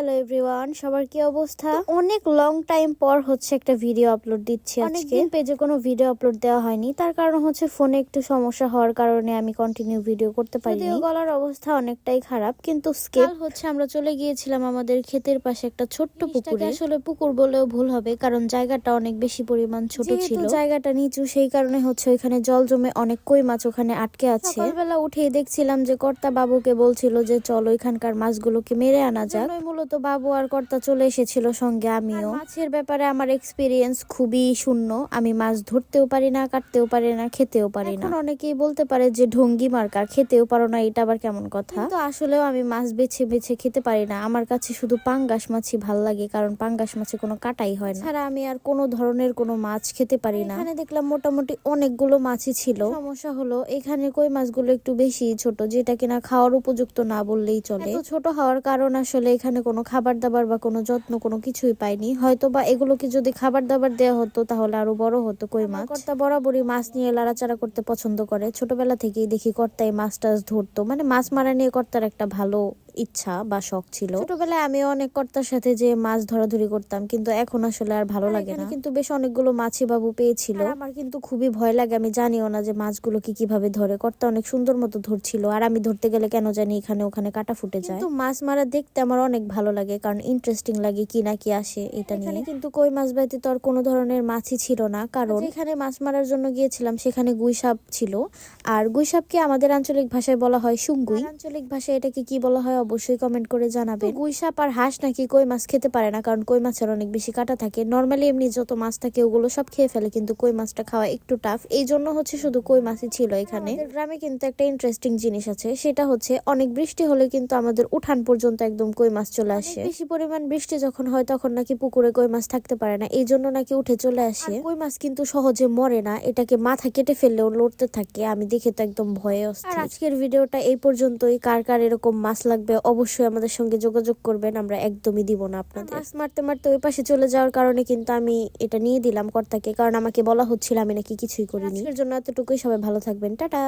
Hello everyone, সবার কি অবস্থা? অনেক লং টাইম পর হচ্ছে একটা ভিডিও আপলোড দিচ্ছি। অনেকদিন পেজে কোনো ভিডিও আপলোড দেওয়া হয়নি, তার কারণ হচ্ছে ফোনে একটু সমস্যা হওয়ার কারণে আমি কন্টিনিউ ভিডিও করতে পারিনি। যদিও গলার অবস্থা অনেকটাই খারাপ, কিন্তু স্কেল হচ্ছে আমরা চলে গিয়েছিলাম আমাদের ক্ষেতের পাশে একটা ছোট্ট পুকুরে। আসলে পুকুর বলেও ভুল হবে, কারণ জায়গাটা অনেক বেশি পরিমাণ ছোট ছিল, জায়গাটা নিচু, সেই কারণে হচ্ছে ওইখানে জল জমে অনেক কই মাছ ওখানে আটকে আছে। সকালবেলা উঠেই দেখছিলাম যে কর্তা বাবুকে বলছিল যে চলো এখানকার মাছগুলোকে মেরে আনা যাক। মূলত বাবু আর কর্তা চলে এসেছিল, সঙ্গে আমিও। মাছের ব্যাপারে আমার এক্সপিরিয়েন্স খুবই শূন্য। আমি মাছ ধরতেও পারি না, কাটতেও পারি না, খেতেও পারি না। অনেকেই বলতে পারে যে ঢঙ্গি মার্কা, খেতেও পারো না, এটা আবার কেমন কথা? তো আসলেও আমি মাছ বেছে বেছে খেতে পারি না। আমার কাছে শুধু পাঙ্গাস মাছই ভাল লাগে, কারণ পাঙ্গাস মাছে কোনো কাটাই হয় না। ছাড়া আমি আর কোনো ধরনের কোনো মাছ খেতে পারি না। এখানে দেখলাম মোটামুটি অনেকগুলো মাছই ছিল। সমস্যা হলো এখানে কই মাছগুলো একটু বেশি ছোট, যেটা কিনা খাওয়ার উপযুক্ত না বললেই চলে। এত ছোট হওয়ার কারণ আসলে এখানে কোনো খাবার দাবার বা কোনো যত্ন কোনো কিছুই পাইনি। হয়তো বা এগুলোকে যদি খাবার দাবার দেওয়া হতো তাহলে আরো বড় হতো কই মাছ। কর্তা বরাবরই মাছ নিয়ে লাড়াচাড়া করতে পছন্দ করে। ছোটবেলা থেকেই দেখি কর্তাই মাছ টাছ ধরতো, মানে মাছ মারা নিয়ে কর্তার একটা ভালো ইচ্ছা বা শখ ছিল। ছোটবেলায় আমি অনেক কর্তার সাথে যে মাছ ধরাধরি করতাম, কিন্তু এখন আসলে আর ভালো লাগে না। কিন্তু বেশ অনেকগুলো মাছি বাবু পেয়েছিল। আমার কিন্তু খুবই ভয় লাগে, আমি জানিও না যে মাছগুলো কিভাবে ধরে। কর্তা অনেক সুন্দর মতো ধরছিল, আর আমি ধরতে গেলে কেন জানি এখানে ওখানে কাটা ফুটে যায়। কিন্তু মাছ মারা দেখতে আমার অনেক ভালো লাগে, কারণ ইন্টারেস্টিং লাগে কি না কি আসে এটা নিয়ে। কিন্তু কই মাছ ব্যতীত আর কোনো ধরনের মাছই ছিল না, কারণ এখানে মাছ মারার জন্য গিয়েছিলাম সেখানে গুইসাপ ছিল। আর গুইসাপকে আমাদের আঞ্চলিক ভাষায় বলা হয় সুঙ্গুই। আঞ্চলিক ভাষায় এটাকে কি বলা হয় অবশ্যই কমেন্ট করে জানাবেন। গুইসাপ আর হাঁস নাকি কই মাছ খেতে পারে না, কারণ কই মাছের অনেক বেশি কাটা থাকে। নর্মালি এমনি যত মাছ থাকে ওগুলো সব খেয়ে ফেলে, কিন্তু কই মাছটা খাওয়া একটু টাফ। এই জন্য হচ্ছে শুধু কই মাছই ছিল এখানে। গ্রামে কিন্তু একটা ইন্টারেস্টিং জিনিস আছে, সেটা হচ্ছে অনেক বৃষ্টি হলে কিন্তু আমাদের উঠান পর্যন্ত একদম কই মাছ চলে আসে। বেশি পরিমাণ বৃষ্টি যখন হয় তখন নাকি পুকুরে কই মাছ থাকতে পারে না, এই জন্য নাকি উঠে চলে আসে। কই মাছ কিন্তু সহজে মরে না, এটাকে মাথা কেটে ফেললেও লড়তে থাকে। আমি দেখে তো একদম ভয়ে অস্থির। আর আজকের ভিডিওটা এই পর্যন্তই। কার কার এরকম মাছ লাগবে অবশ্যই আমাদের সঙ্গে যোগাযোগ করবেন, আমরা একদমই দিব না আপনাদের। মাছ মারতে মারতে ওই পাশে চলে যাওয়ার কারণে কিন্তু আমি এটা নিয়ে দিলাম কর্তাকে, কারণ আমাকে বলা হচ্ছিল আমি নাকি কিছুই করিনি। আজকের জন্য এতটুকুই। সবাই ভালো থাকবেন, টাটা।